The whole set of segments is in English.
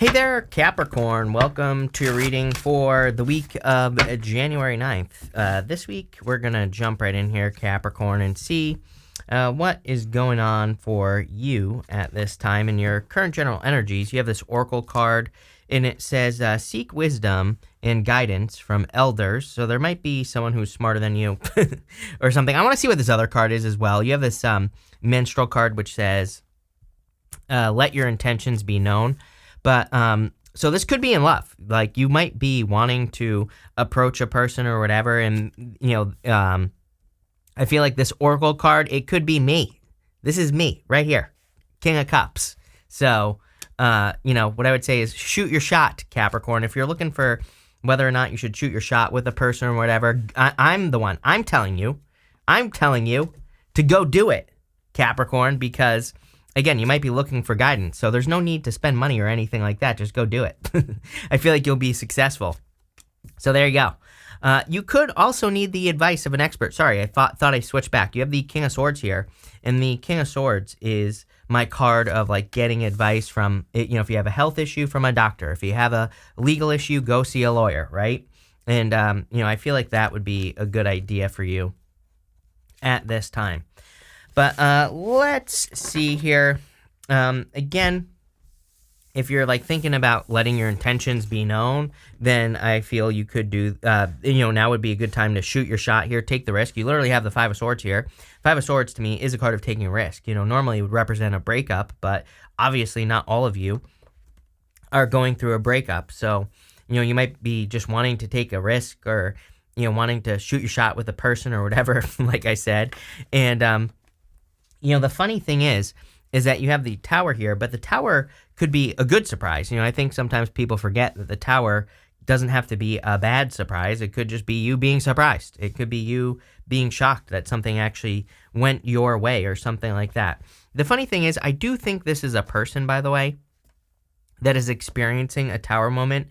Hey there, Capricorn. Welcome to your reading for the week of January 9th. This week, we're going to jump right in here, Capricorn, and see what is going on for you at this time in your current general energies. You have this Oracle card, and it says, seek wisdom and guidance from elders. So there might be someone who's smarter than you or something. I want to see what this other card is as well. You have this menstrual card, which says, let your intentions be known. But, so this could be in love. Like, you might be wanting to approach a person or whatever, and, I feel like this Oracle card, it could be me. This is me, right here. King of Cups. So, what I would say is shoot your shot, Capricorn. If you're looking for whether or not you should shoot your shot with a person or whatever, I'm the one. I'm telling you to go do it, Capricorn, because again, you might be looking for guidance, so there's no need to spend money or anything like that. Just go do it. I feel like you'll be successful. So there you go. You could also need the advice of an expert. Sorry, I thought I switched back. You have the King of Swords here, and the King of Swords is my card of like getting advice from, if you have a health issue, from a doctor. If you have a legal issue, go see a lawyer, right? And, I feel like that would be a good idea for you at this time. But let's see here. Again, if you're like thinking about letting your intentions be known, then I feel you could do, now would be a good time to shoot your shot here. Take the risk. You literally have the Five of Swords here. Five of Swords to me is a card of taking a risk. Normally it would represent a breakup, but obviously not all of you are going through a breakup. So, you might be just wanting to take a risk or, wanting to shoot your shot with a person or whatever, like I said. And, the funny thing is that you have the Tower here, but the Tower could be a good surprise. I think sometimes people forget that the Tower doesn't have to be a bad surprise. It could just be you being surprised. It could be you being shocked that something actually went your way or something like that. The funny thing is, I do think this is a person, by the way, that is experiencing a Tower moment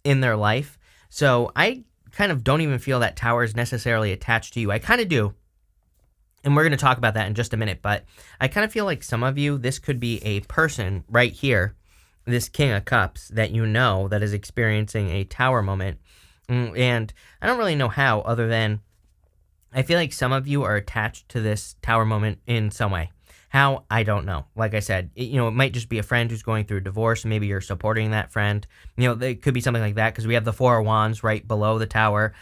in their life. So I kind of don't even feel that Tower is necessarily attached to you. I kind of do. And we're going to talk about that in just a minute, but I kind of feel like some of you, this could be a person right here, this King of Cups, that that is experiencing a Tower moment. And I don't really know how, other than I feel like some of you are attached to this Tower moment in some way. How? I don't know. Like I said, it might just be a friend who's going through a divorce, and maybe you're supporting that friend. It could be something like that, because we have the Four of Wands right below the Tower.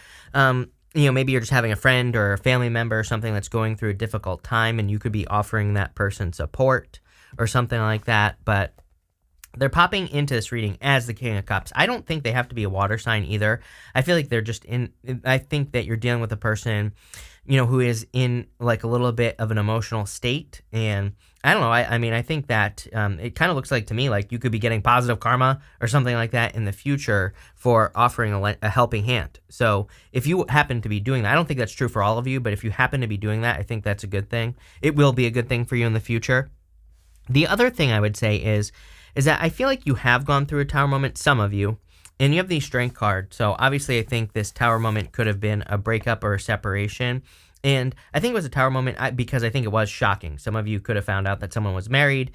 Maybe you're just having a friend or a family member or something that's going through a difficult time, and you could be offering that person support or something like that. But they're popping into this reading as the King of Cups. I don't think they have to be a water sign either. I feel like they're just I think that you're dealing with a person, who is in like a little bit of an emotional state. And I don't know. I think that it kind of looks like to me like you could be getting positive karma or something like that in the future for offering a helping hand. So if you happen to be doing that, I don't think that's true for all of you, but if you happen to be doing that, I think that's a good thing. It will be a good thing for you in the future. The other thing I would say is that I feel like you have gone through a Tower moment, some of you, and you have the Strength card. So obviously I think this Tower moment could have been a breakup or a separation. And I think it was a Tower moment because I think it was shocking. Some of you could have found out that someone was married,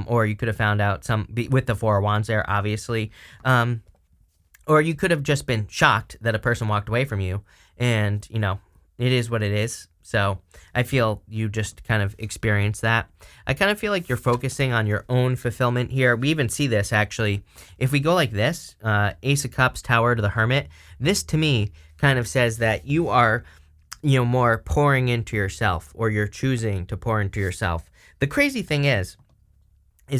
or you could have found out with the Four of Wands there, obviously. Or you could have just been shocked that a person walked away from you. And, it is what it is. So I feel you just kind of experienced that. I kind of feel like you're focusing on your own fulfillment here. We even see this, actually. If we go like this, Ace of Cups, Tower to the Hermit, this to me kind of says that you are more pouring into yourself, or you're choosing to pour into yourself. The crazy thing is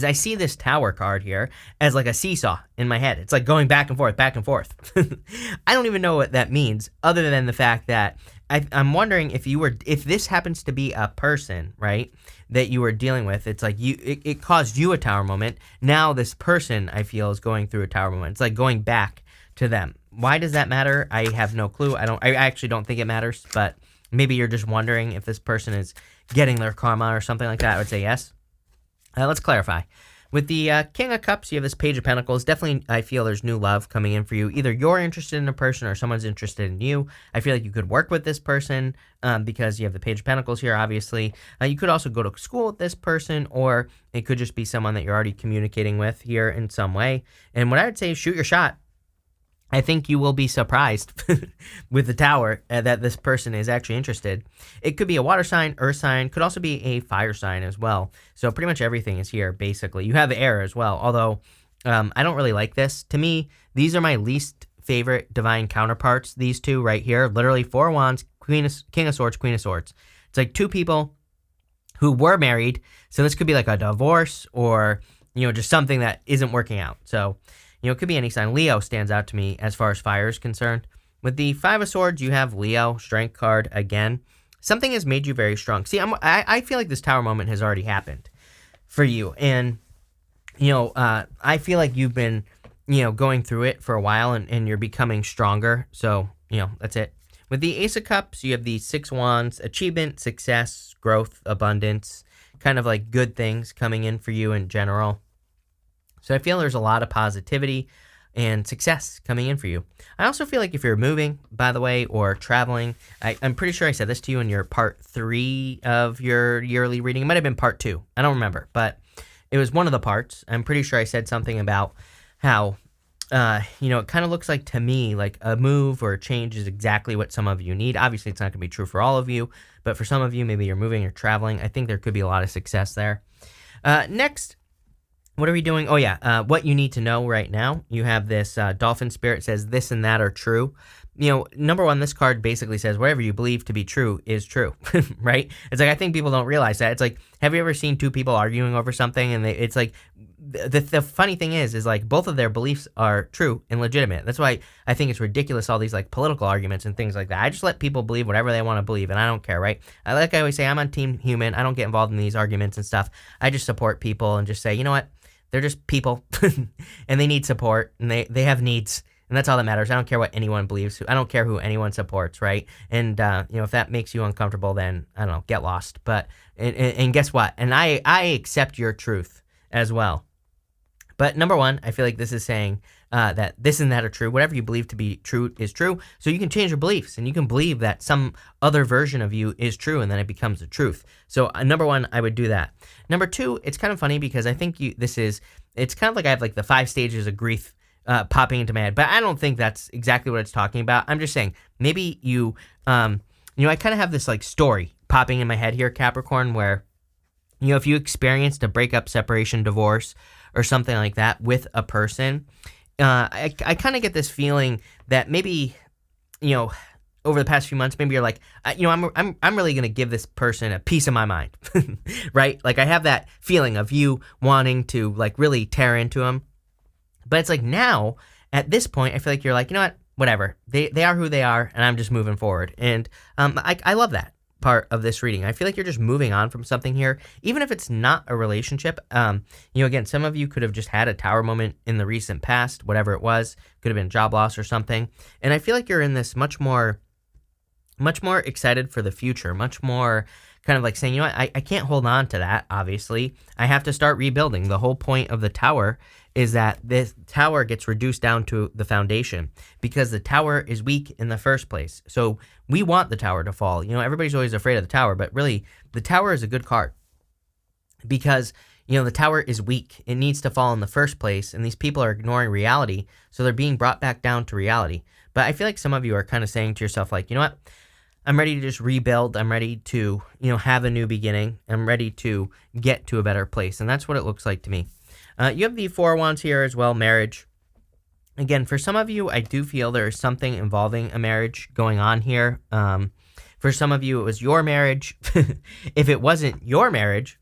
I see this Tower card here as like a seesaw in my head. It's like going back and forth, back and forth. I don't even know what that means, other than the fact that I'm wondering if this happens to be a person, right, that you were dealing with. It's like it caused you a Tower moment. Now this person, I feel, is going through a Tower moment. It's like going back to them. Why does that matter? I have no clue. I actually don't think it matters, but maybe you're just wondering if this person is getting their karma or something like that. I would say yes. Let's clarify. With the King of Cups, you have this Page of Pentacles. Definitely, I feel there's new love coming in for you. Either you're interested in a person or someone's interested in you. I feel like you could work with this person because you have the Page of Pentacles here, obviously. You could also go to school with this person, or it could just be someone that you're already communicating with here in some way. And what I would say is shoot your shot. I think you will be surprised with the Tower that this person is actually interested. It could be a water sign, earth sign, could also be a fire sign as well. So pretty much everything is here, basically. You have air as well, although I don't really like this. To me, these are my least favorite divine counterparts, these two right here. Literally 4 of Wands, King of Swords, Queen of Swords. It's like two people who were married. So this could be like a divorce or, just something that isn't working out. So it could be any sign. Leo stands out to me as far as fire is concerned. With the 5 of Swords, you have Leo, Strength card again. Something has made you very strong. See, I feel like this Tower moment has already happened for you. And, I feel like you've been, going through it for a while and you're becoming stronger. So, that's it. With the Ace of Cups, you have the 6 Wands, achievement, success, growth, abundance, kind of like good things coming in for you in general. So I feel there's a lot of positivity and success coming in for you. I also feel like if you're moving, by the way, or traveling, I'm pretty sure I said this to you in your part 3 of your yearly reading. It might have been part 2. I don't remember, but it was one of the parts. I'm pretty sure I said something about how, it kind of looks like to me like a move or a change is exactly what some of you need. Obviously, it's not going to be true for all of you, but for some of you, maybe you're moving or traveling. I think there could be a lot of success there. Next, what are we doing? Oh, yeah. What you need to know right now. You have this dolphin spirit says this and that are true. Number one, this card basically says whatever you believe to be true is true, right? It's like I think people don't realize that. It's like, have you ever seen two people arguing over something? And it's like the funny thing is like both of their beliefs are true and legitimate. That's why I think it's ridiculous, all these like political arguments and things like that. I just let people believe whatever they want to believe, and I don't care, right? Like I always say, I'm on Team Human. I don't get involved in these arguments and stuff. I just support people and just say, you know what? They're just people, and they need support, and they have needs, and that's all that matters. I don't care what anyone believes. I don't care who anyone supports, right? And, if that makes you uncomfortable, then, I don't know, get lost. But, and guess what? And I accept your truth as well. But number one, I feel like this is saying that this and that are true. Whatever you believe to be true is true. So you can change your beliefs, and you can believe that some other version of you is true, and then it becomes the truth. So number one, I would do that. Number two, it's kind of funny because I think it's kind of like I have like the 5 stages of grief popping into my head, but I don't think that's exactly what it's talking about. I'm just saying maybe you, I kind of have this like story popping in my head here, Capricorn, where, if you experienced a breakup, separation, divorce, or something like that with a person, I kind of get this feeling that maybe, over the past few months, maybe you're like, I'm really going to give this person a piece of my mind, right? Like I have that feeling of you wanting to like really tear into them. But it's like now, at this point, I feel like you're like, you know what, whatever. They are who they are, and I'm just moving forward. And I love that part of this reading. I feel like you're just moving on from something here, even if it's not a relationship. Again, some of you could have just had a Tower moment in the recent past, whatever it was. Could have been job loss or something. And I feel like you're in this much more excited for the future, much more kind of like saying, you know what, I can't hold on to that, obviously. I have to start rebuilding. The whole point of the Tower is that this Tower gets reduced down to the foundation because the Tower is weak in the first place. So we want the Tower to fall. Everybody's always afraid of the Tower, but really the Tower is a good card because, the Tower is weak. It needs to fall in the first place, and these people are ignoring reality, so they're being brought back down to reality. But I feel like some of you are kind of saying to yourself, like, you know what? I'm ready to just rebuild. I'm ready to, have a new beginning. I'm ready to get to a better place. And that's what it looks like to me. You have the 4 of Wands here as well, marriage. Again, for some of you, I do feel there is something involving a marriage going on here. For some of you, it was your marriage. If it wasn't your marriage,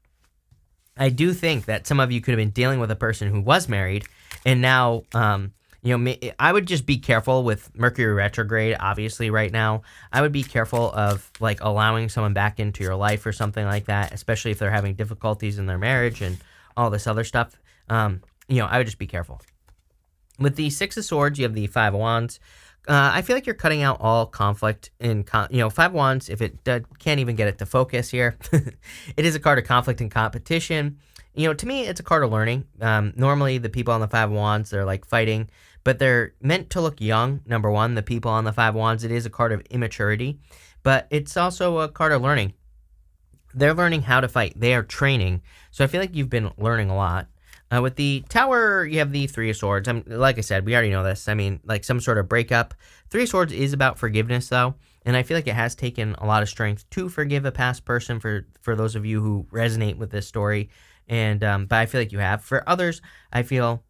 I do think that some of you could have been dealing with a person who was married. And now, I would just be careful with Mercury retrograde, obviously, right now. I would be careful of, like, allowing someone back into your life or something like that, especially if they're having difficulties in their marriage and all this other stuff. I would just be careful. With the 6 of Swords, you have the 5 of Wands, I feel like you're cutting out all conflict in, Five Wands. If it can't even get it to focus here, it is a card of conflict and competition. To me, it's a card of learning. Normally, the people on the Five Wands, they're like fighting, but they're meant to look young. Number one, the people on the Five Wands, it is a card of immaturity, but it's also a card of learning. They're learning how to fight. They are training. So I feel like you've been learning a lot. With the Tower, you have the Three of Swords. Like I said, we already know this. I mean, like some sort of breakup. Three of Swords is about forgiveness, though. And I feel like it has taken a lot of strength to forgive a past person for those of you who resonate with this story. And but I feel like you have. For others, I feel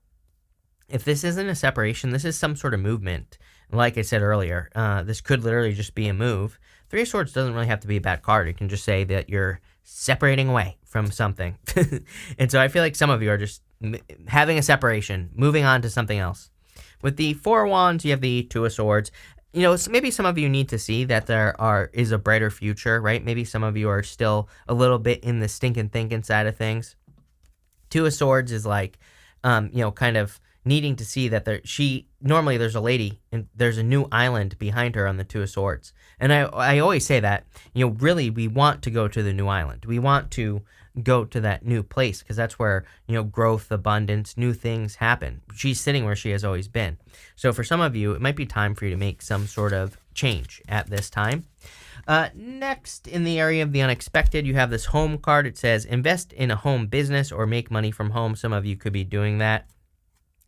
if this isn't a separation, this is some sort of movement. Like I said earlier, this could literally just be a move. Three of Swords doesn't really have to be a bad card. It can just say that you're separating away from something. And so I feel like some of you are just having a separation, moving on to something else. With the Four of Wands, you have the Two of Swords. Maybe some of you need to see that there is a brighter future, right? Maybe some of you are still a little bit in the stinking thinking side of things. Two of Swords is like, kind of needing to see that normally there's a lady and there's a new island behind her on the Two of Swords. And I always say that, really we want to go to the new island. We want to go to that new place because that's where, growth, abundance, new things happen. She's sitting where she has always been. So for some of you, it might be time for you to make some sort of change at this time. Next, in the area of the unexpected, you have this home card. It says invest in a home business or make money from home. Some of you could be doing that.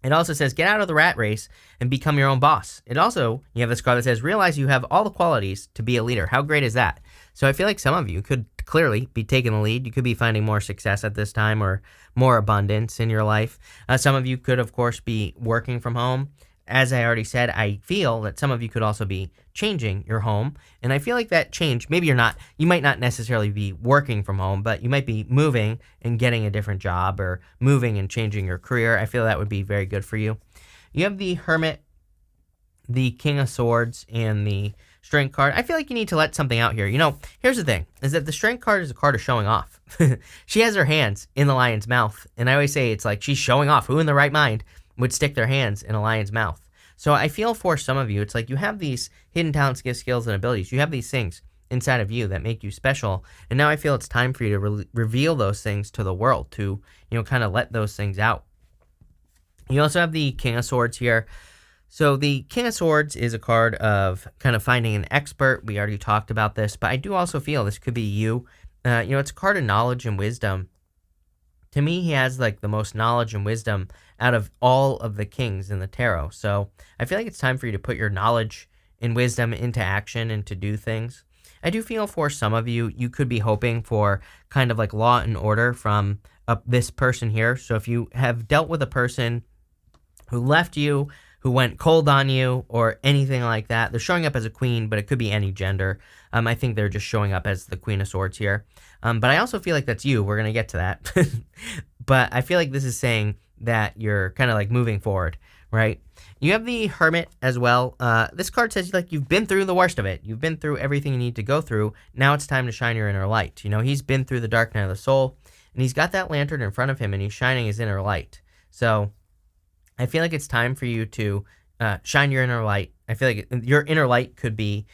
It also says get out of the rat race and become your own boss. You have this card that says realize you have all the qualities to be a leader. How great is that? So I feel like some of you could clearly be taking the lead. You could be finding more success at this time or more abundance in your life. Some of you could, of course, be working from home. As I already said, I feel that some of you could also be changing your home. And I feel like that change, maybe you might not necessarily be working from home, but you might be moving and getting a different job or moving and changing your career. I feel that would be very good for you. You have the Hermit, the King of Swords, and the Strength card. I feel like you need to let something out here. Here's the thing, is that the Strength card is a card of showing off. She has her hands in the lion's mouth. And I always say it's like she's showing off. Who in the right mind would stick their hands in a lion's mouth? So I feel for some of you, it's like you have these hidden talents, gifts, skills, and abilities. You have these things inside of you that make you special. And now I feel it's time for you to reveal those things to the world, to, kind of let those things out. You also have the King of Swords here. So the King of Swords is a card of kind of finding an expert. We already talked about this, but I do also feel this could be you. It's a card of knowledge and wisdom. To me, he has like the most knowledge and wisdom out of all of the kings in the tarot. So I feel like it's time for you to put your knowledge and wisdom into action and to do things. I do feel for some of you, you could be hoping for kind of like law and order from this person here. So if you have dealt with a person who left you, who went cold on you, or anything like that, they're showing up as a queen, but it could be any gender. I think they're just showing up as the Queen of Swords here. But I also feel like that's you. We're going to get to that. But I feel like this is saying that you're kind of like moving forward, right? You have the Hermit as well. This card says like you've been through the worst of it. You've been through everything you need to go through. Now it's time to shine your inner light. He's been through the dark night of the soul, and he's got that lantern in front of him, and he's shining his inner light. So I feel like it's time for you to shine your inner light. I feel like your inner light could be,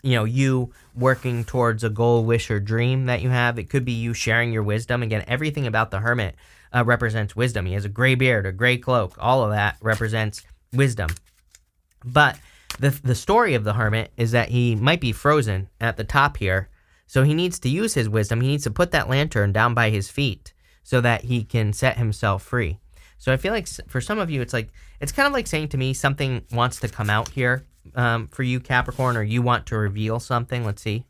you working towards a goal, wish, or dream that you have. It could be you sharing your wisdom. Again, everything about the Hermit represents wisdom. He has a gray beard, a gray cloak. All of that represents wisdom. But the story of the Hermit is that he might be frozen at the top here. So he needs to use his wisdom. He needs to put that lantern down by his feet so that he can set himself free. So I feel like for some of you, it's kind of like saying to me, something wants to come out here for you, Capricorn, or you want to reveal something. Let's see.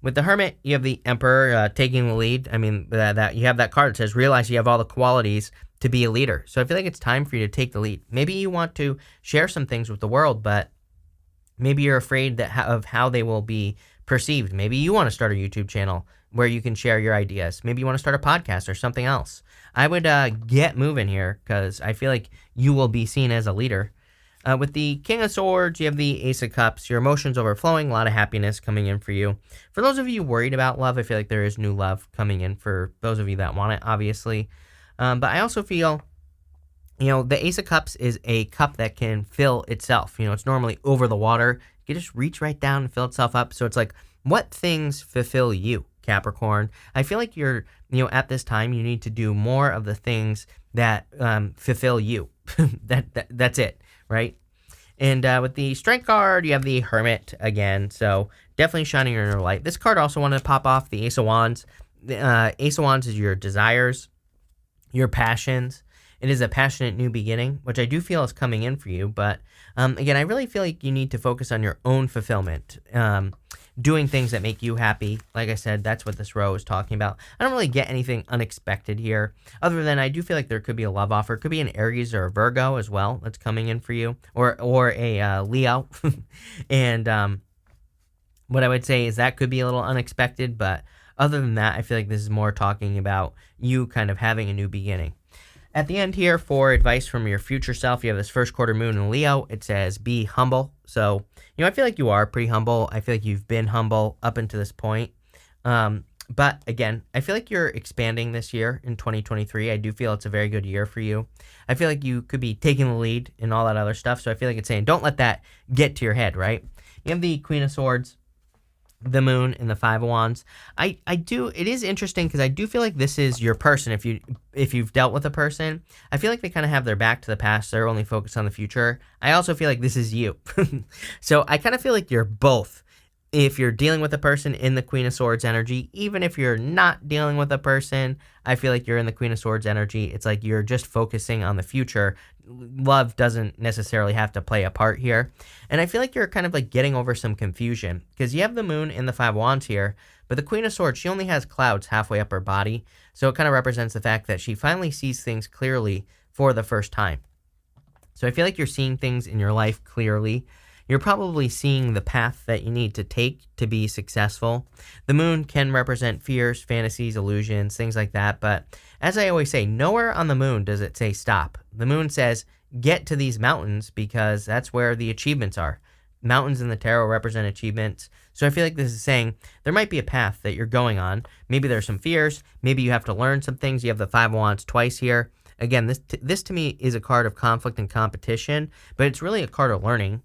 With the Hermit, you have the Emperor taking the lead. I mean, that you have that card that says, realize you have all the qualities to be a leader. So I feel like it's time for you to take the lead. Maybe you want to share some things with the world, but maybe you're afraid of how they will be perceived. Maybe you want to start a YouTube channel where you can share your ideas. Maybe you want to start a podcast or something else. I would get moving here because I feel like you will be seen as a leader. With the King of Swords, you have the Ace of Cups. Your emotions overflowing, a lot of happiness coming in for you. For those of you worried about love, I feel like there is new love coming in for those of you that want it, obviously. But I also feel The Ace of Cups is a cup that can fill itself. It's normally over the water. You can just reach right down and fill itself up. So it's like, what things fulfill you, Capricorn? I feel like at this time, you need to do more of the things that fulfill you. That's it, right? And with the Strength card, you have the Hermit again. So definitely shining your inner light. This card also wanted to pop off the Ace of Wands. The Ace of Wands is your desires, your passions. It is a passionate new beginning, which I do feel is coming in for you. But again, I really feel like you need to focus on your own fulfillment, doing things that make you happy. Like I said, that's what this row is talking about. I don't really get anything unexpected here, other than I do feel like there could be a love offer. It could be an Aries or a Virgo as well that's coming in for you, or a Leo. And what I would say is that could be a little unexpected, but other than that, I feel like this is more talking about you kind of having a new beginning. At the end here, for advice from your future self, you have this first quarter moon in Leo. It says, be humble. So, I feel like you are pretty humble. I feel like you've been humble up until this point. But again, I feel like you're expanding this year in 2023. I do feel it's a very good year for you. I feel like you could be taking the lead in all that other stuff. So I feel like it's saying, don't let that get to your head, right? You have the Queen of Swords, the Moon, and the Five of Wands. It is interesting because I do feel like this is your person. If you've dealt with a person, I feel like they kind of have their back to the past. They're only focused on the future. I also feel like this is you. So I kind of feel like you're both. If you're dealing with a person in the Queen of Swords energy, even if you're not dealing with a person, I feel like you're in the Queen of Swords energy. It's like you're just focusing on the future. Love doesn't necessarily have to play a part here. And I feel like you're kind of like getting over some confusion because you have the Moon in the Five of Wands here, but the Queen of Swords, she only has clouds halfway up her body. So it kind of represents the fact that she finally sees things clearly for the first time. So I feel like you're seeing things in your life clearly. You're probably seeing the path that you need to take to be successful. The Moon can represent fears, fantasies, illusions, things like that. But as I always say, nowhere on the Moon does it say stop. The Moon says get to these mountains because that's where the achievements are. Mountains in the tarot represent achievements. So I feel like this is saying there might be a path that you're going on. Maybe there's some fears. Maybe you have to learn some things. You have the Five of Wands twice here. Again, this to me is a card of conflict and competition, but it's really a card of learning.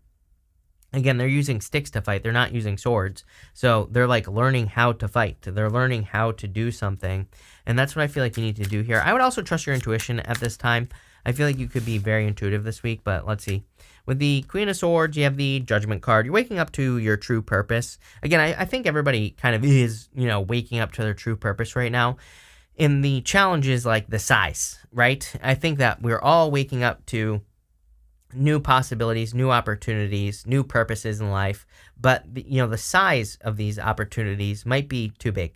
Again, they're using sticks to fight. They're not using swords. So they're like learning how to fight. They're learning how to do something. And that's what I feel like you need to do here. I would also trust your intuition at this time. I feel like you could be very intuitive this week, but let's see. With the Queen of Swords, you have the Judgment card. You're waking up to your true purpose. Again, I think everybody kind of is, waking up to their true purpose right now. And the challenge is like the size, right? I think that we're all waking up to new possibilities, new opportunities, new purposes in life. But, the size of these opportunities might be too big.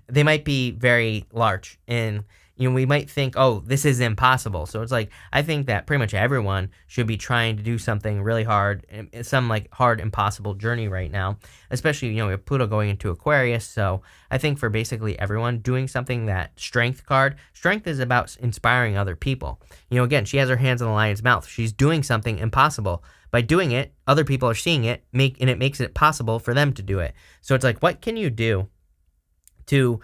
They might be very large. And, we might think, oh, this is impossible. So it's like, I think that pretty much everyone should be trying to do something really hard, some like hard, impossible journey right now, especially, we have Pluto going into Aquarius. So I think for basically everyone doing something, that Strength card, Strength is about inspiring other people. Again, she has her hands on the lion's mouth. She's doing something impossible. By doing it, other people are seeing it, and it makes it possible for them to do it. So it's like, what can you do to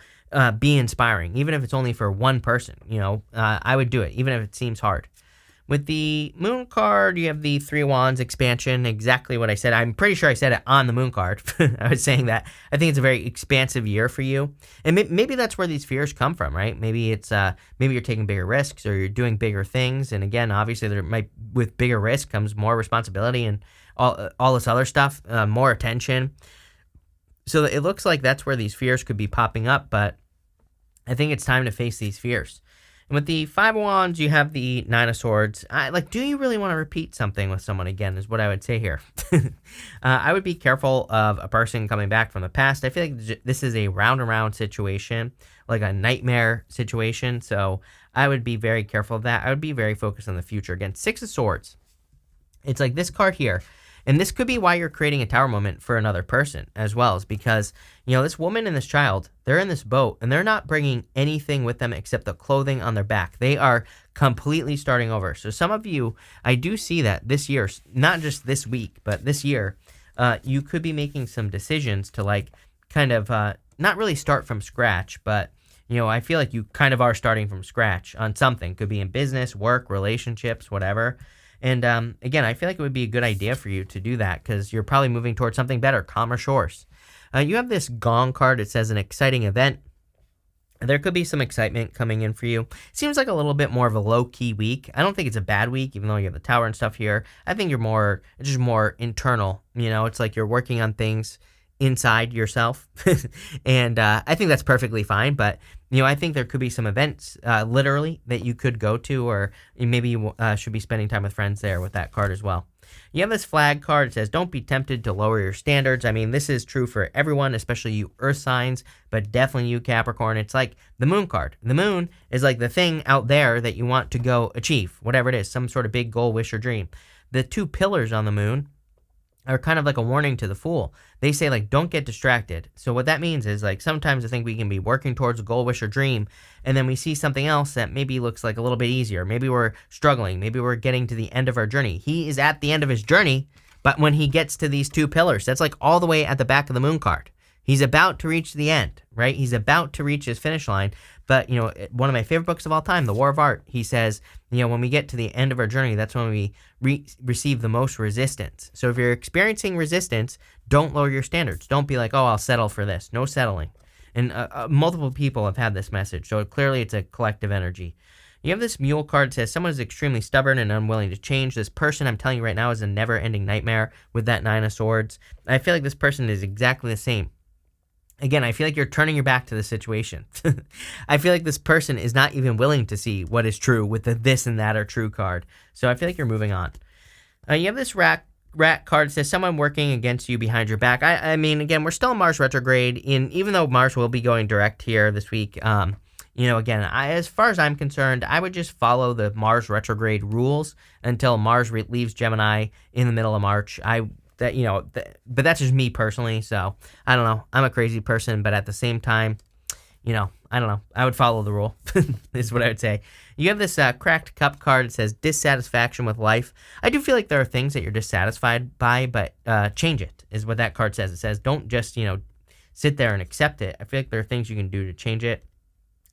be inspiring, even if it's only for one person? I would do it, even if it seems hard. With the Moon card, you have the Three Wands expansion, exactly what I said. I'm pretty sure I said it on the Moon card. I was saying that I think it's a very expansive year for you. And maybe that's where these fears come from, right? Maybe it's maybe you're taking bigger risks or you're doing bigger things. And again, obviously with bigger risk comes more responsibility and all this other stuff, more attention. So it looks like that's where these fears could be popping up, but I think it's time to face these fears. And with the Five of Wands, you have the Nine of Swords. Do you really want to repeat something with someone again is what I would say here. I would be careful of a person coming back from the past. I feel like this is a round-and-round situation, like a nightmare situation. So I would be very careful of that. I would be very focused on the future. Again, Six of Swords. It's like this card here. And this could be why you're creating a tower moment for another person as well, is because, this woman and this child, they're in this boat and they're not bringing anything with them except the clothing on their back. They are completely starting over. So some of you, I do see that this year, not just this week, but this year, you could be making some decisions to kind of not really start from scratch, but I feel like you kind of are starting from scratch on something. Could be in business, work, relationships, whatever. And again, I feel like it would be a good idea for you to do that because you're probably moving towards something better, calmer shores. You have this gong card. It says an exciting event. There could be some excitement coming in for you. Seems like a little bit more of a low-key week. I don't think it's a bad week, even though you have the tower and stuff here. I think it's just more internal. It's like you're working on things inside yourself. And I think that's perfectly fine. But, I think there could be some events, literally, that you could go to, or maybe you should be spending time with friends there with that card as well. You have this flag card. It says, don't be tempted to lower your standards. I mean, this is true for everyone, especially you earth signs, but definitely you Capricorn. It's like the moon card. The moon is like the thing out there that you want to go achieve, whatever it is, some sort of big goal, wish, or dream. The two pillars on the moon are kind of like a warning to the fool. They say, like, don't get distracted. So what that means is, like, sometimes I think we can be working towards a goal, wish, or dream, and then we see something else that maybe looks like a little bit easier. Maybe we're struggling. Maybe we're getting to the end of our journey. He is at the end of his journey, but when he gets to these two pillars, that's like all the way at the back of the moon card. He's about to reach the end, right? He's about to reach his finish line. But, one of my favorite books of all time, The War of Art, he says, when we get to the end of our journey, that's when we receive the most resistance. So if you're experiencing resistance, don't lower your standards. Don't be like, oh, I'll settle for this. No settling. And multiple people have had this message. So clearly it's a collective energy. You have this mule card that says someone is extremely stubborn and unwilling to change. This person, I'm telling you right now, is a never-ending nightmare with that Nine of Swords. I feel like this person is exactly the same. Again, I feel like you're turning your back to the situation. I feel like this person is not even willing to see what is true with the this and that are true card. So I feel like you're moving on. You have this rat card that says someone working against you behind your back. I mean, again, we're still in Mars retrograde. Even though Mars will be going direct here this week, again, as far as I'm concerned, I would just follow the Mars retrograde rules until Mars leaves Gemini in the middle of March. But that's just me personally, so I don't know. I'm a crazy person, but at the same time, I don't know. I would follow the rule, is what I would say. You have this cracked cup card. It says dissatisfaction with life. I do feel like there are things that you're dissatisfied by, but change it, is what that card says. It says don't just, sit there and accept it. I feel like there are things you can do to change it.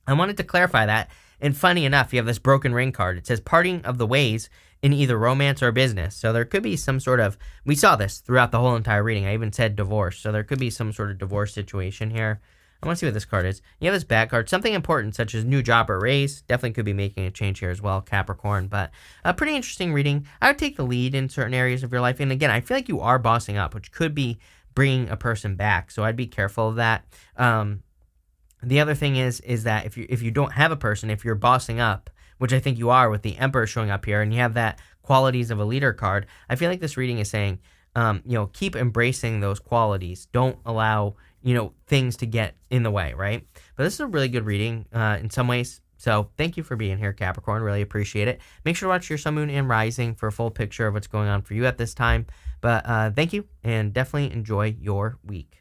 I wanted to clarify that. And funny enough, you have this broken ring card. It says parting of the ways in either romance or business. So there could be some sort of, we saw this throughout the whole entire reading. I even said divorce. So there could be some sort of divorce situation here. I want to see what this card is. You have this bad card, something important such as new job or raise. Definitely could be making a change here as well, Capricorn. But a pretty interesting reading. I would take the lead in certain areas of your life. And again, I feel like you are bossing up, which could be bringing a person back. So I'd be careful of that. The other thing is that if you don't have a person, if you're bossing up, which I think you are with the Emperor showing up here, and you have that qualities of a leader card, I feel like this reading is saying, keep embracing those qualities. Don't allow, things to get in the way, right? But this is a really good reading in some ways. So thank you for being here, Capricorn. Really appreciate it. Make sure to watch your Sun, Moon, and Rising for a full picture of what's going on for you at this time. But thank you, and definitely enjoy your week.